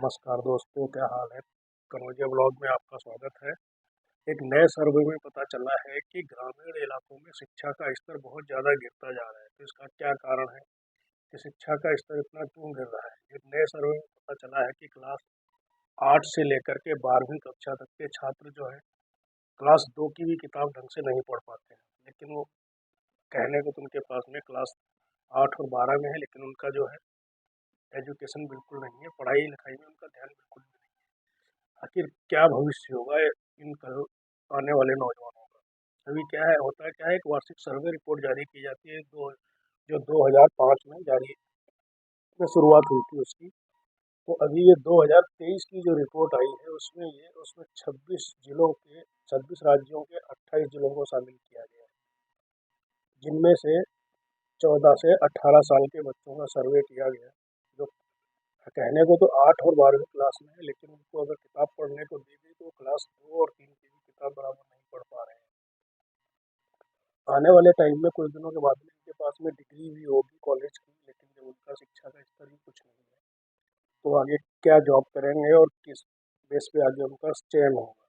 नमस्कार दोस्तों, क्या हाल है। कनौजिया ब्लॉग में आपका स्वागत है। एक नए सर्वे में पता चला है कि ग्रामीण इलाकों में शिक्षा का स्तर बहुत ज़्यादा गिरता जा रहा है। तो इसका क्या कारण है कि शिक्षा का स्तर इतना क्यों गिर रहा है। एक नए सर्वे में पता चला है कि क्लास 8 से लेकर के 12वीं कक्षा तक के छात्र जो है क्लास 2 की भी किताब ढंग से नहीं पढ़ पाते हैं। लेकिन वो कहने को तो उनके पास में क्लास 8 और 12 में है, लेकिन उनका जो है एजुकेशन बिल्कुल नहीं है, पढ़ाई लिखाई में उनका ध्यान बिल्कुल नहीं है। आखिर क्या भविष्य होगा इन आने वाले नौजवानों का। अभी क्या है, होता है क्या है, एक वार्षिक सर्वे रिपोर्ट जारी की जाती है जो 2005 में जारी में शुरुआत हुई थी उसकी। तो अभी ये 2023 की जो रिपोर्ट आई है उसमें 26 राज्यों के 28 जिलों को शामिल किया गया है, जिनमें से 14 से 18 साल के बच्चों का सर्वे किया गया है, जो कहने को तो 8 और 12वीं क्लास में है, लेकिन उनको अगर किताब पढ़ने को दी गई तो वो क्लास 2 और 3 की भी किताब बराबर नहीं पढ़ पा रहे हैं। आने वाले टाइम में कुछ दिनों के बाद में इनके पास में डिग्री भी होगी कॉलेज की, लेकिन जब उनका शिक्षा का स्तर ही कुछ नहीं है तो आगे क्या जॉब करेंगे और किस बेस पे आगे उनका चयन होगा।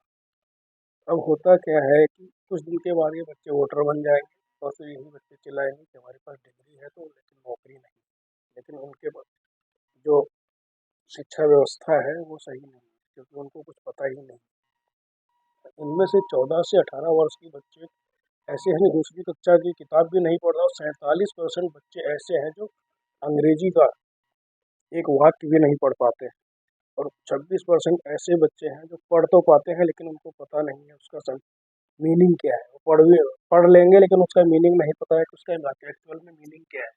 अब होता क्या है कि कुछ दिन के बाद ये बच्चे वोटर बन जाएंगे और फिर यही बच्चे चिल्लाएंगे कि हमारे पास डिग्री है तो, लेकिन नौकरी नहीं। लेकिन उनके पास जो शिक्षा व्यवस्था है वो सही नहीं है, क्योंकि उनको कुछ पता ही नहीं। इनमें से 14 से 18 वर्ष के बच्चे ऐसे हैं जो दूसरी कक्षा की किताब भी नहीं पढ़ रहा, और 47% बच्चे ऐसे हैं जो अंग्रेजी का एक वाक्य भी नहीं पढ़ पाते हैं। और 26% ऐसे बच्चे हैं जो पढ़ तो पाते हैं, लेकिन उनको पता नहीं है उसका मीनिंग क्या है। वो पढ़ लेंगे, लेकिन उसका मीनिंग नहीं पता है कि उसका एक्चुअल में मीनिंग क्या है।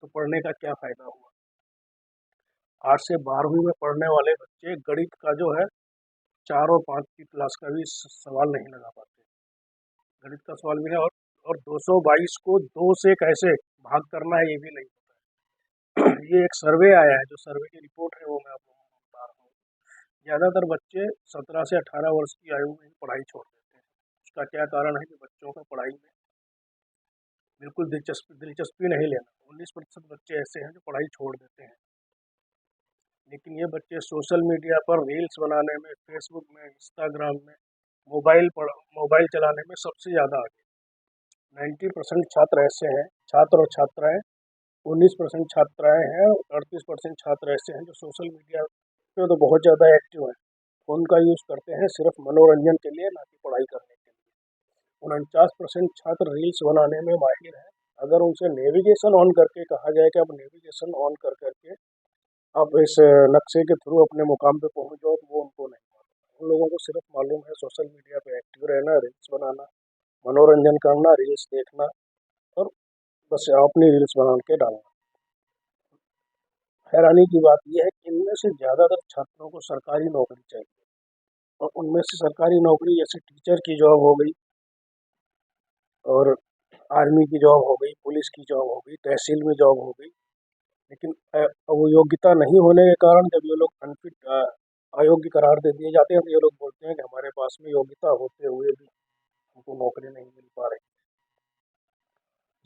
तो पढ़ने का क्या फायदा हुआ। 8 से 12वीं में पढ़ने वाले बच्चे गणित का जो है 4 और 5 की क्लास का भी सवाल नहीं लगा पाते। गणित का सवाल भी है, और 222 को 2 से कैसे भाग करना है ये भी नहीं पता है। ये एक सर्वे आया है, जो सर्वे की रिपोर्ट है वो मैं आप लोगों को बता रहा हूँ। ज़्यादातर बच्चे 17 से 18 वर्ष की आयु में ही पढ़ाई छोड़ देते हैं। उसका क्या कारण है कि बच्चों का पढ़ाई में बिल्कुल दिलचस्पी नहीं लेना। 19% बच्चे ऐसे हैं जो पढ़ाई छोड़ देते हैं। लेकिन ये बच्चे सोशल मीडिया पर रील्स बनाने में, फेसबुक में, इंस्टाग्राम में, मोबाइल चलाने में सबसे ज़्यादा आगे। 90% छात्र ऐसे हैं, छात्र और छात्राएं, 19% छात्राएं हैं और 38% छात्र ऐसे हैं जो सोशल मीडिया पे तो बहुत ज़्यादा एक्टिव हैं। फ़ोन का यूज़ करते हैं सिर्फ मनोरंजन के लिए, ना कि पढ़ाई करने के लिए। 49% छात्र रील्स बनाने में माहिर हैं। अगर उनसे नेविगेशन ऑन करके कहा जाए कि आप नेविगेशन ऑन कर करके आप इस नक्शे के थ्रू अपने मुकाम पे पहुंच जाओ, तो वो उनको नहीं मालूम। उन लोगों को सिर्फ मालूम है सोशल मीडिया पे एक्टिव रहना, रील्स बनाना, मनोरंजन करना, रील्स देखना, और बस अपनी रील्स बना के डालना। हैरानी की बात यह है कि इनमें से ज़्यादातर छात्रों को सरकारी नौकरी चाहिए, और उनमें से सरकारी नौकरी जैसे टीचर की जॉब हो गई, और आर्मी की जॉब हो गई, पुलिस की जॉब हो गई, तहसील में जॉब हो गई। लेकिन वो योग्यता नहीं होने के कारण जब ये लोग अनफिट अयोग्य करार दे दिए जाते हैं, तो ये लोग बोलते हैं कि हमारे पास में योग्यता होते हुए भी हमको नौकरी नहीं मिल पा रही।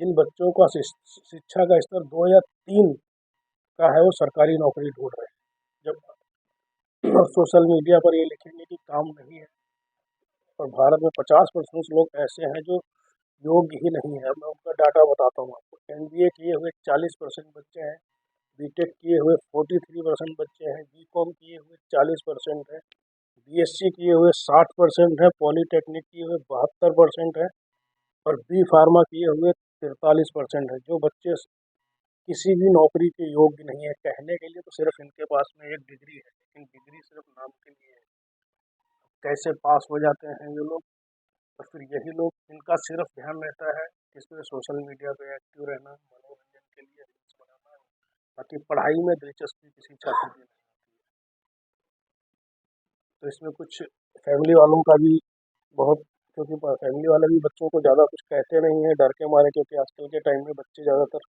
जिन बच्चों का शिक्षा का स्तर 2 या 3 का है वो सरकारी नौकरी ढूंढ रहे हैं, जब सोशल मीडिया पर ये लिखेंगे कि काम नहीं है। और भारत में 50% लोग ऐसे हैं जो योग्य ही नहीं है। मैं उनका डाटा बताता हूँ आपको। एमबीए किए हुए 40% बच्चे हैं, बीटेक किए हुए 43% बच्चे हैं, बीकॉम किए हुए 40% है, बीएससी किए हुए 60% है, पॉलीटेक्निक किए हुए 72% है, और बी फार्मा किए हुए 43% है। जो बच्चे किसी भी नौकरी के योग्य नहीं है, कहने के लिए तो सिर्फ इनके पास में एक डिग्री है, लेकिन डिग्री सिर्फ नाम के लिए है। कैसे पास हो जाते हैं ये लोग। और फिर यही लोग, इनका सिर्फ ध्यान रहता है इसमें सोशल मीडिया पे एक्टिव रहना, मनोरंजन के लिए रील्स बनाना, बाकी पढ़ाई में दिलचस्पी किसी छात्र की नहीं होती है। तो इसमें कुछ फैमिली वालों का भी बहुत, क्योंकि फैमिली वाले भी बच्चों को ज़्यादा कुछ कहते नहीं है डर के मारे, क्योंकि आजकल के टाइम में बच्चे ज़्यादातर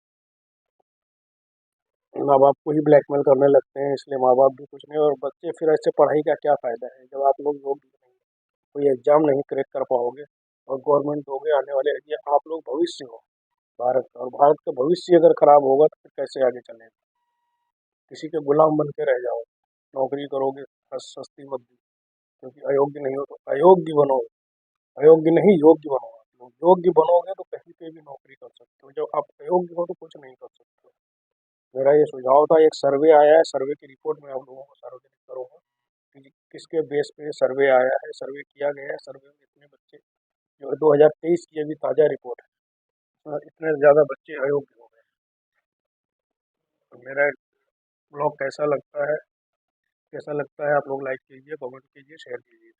माँ बाप को ही ब्लैकमेल करने लगते हैं, इसलिए माँ बाप भी कुछ नहीं। और बच्चे फिर ऐसे पढ़ाई का क्या फ़ायदा है जब आप लोग योग्य नहीं, कोई एग्ज़ाम नहीं क्रैक कर पाओगे, और गवर्नमेंट होगे आने वाले, ये आप लोग भविष्य हो भारत का, और भारत का भविष्य अगर खराब होगा तो फिर कैसे आगे चलेगा। किसी के गुलाम बन के रह जाओ। नौकरी करोगे सस्ती मत दी, क्योंकि अयोग्य नहीं हो तो अयोग्य बनो, अयोग्य नहीं योग्य बनो। आप लोग योग्य बनोगे तो कहीं पे भी नौकरी कर सकते हो, जब आप अयोग्य हो तो कुछ नहीं कर सकते हो। मेरा ये सुझाव था। एक सर्वे आया है, सर्वे की रिपोर्ट मैं आप लोगों को सार्वजनिक करूँगा कि किसके बेस पे सर्वे आया है, सर्वे किया गया है, सर्वे में इतने बच्चे, जो 2023 की अभी ताज़ा रिपोर्ट है, इतने ज़्यादा बच्चे अयोग्य हो गए। तो मेरा ब्लॉग कैसा लगता है, आप लोग लाइक कीजिए, कमेंट कीजिए, शेयर कीजिए।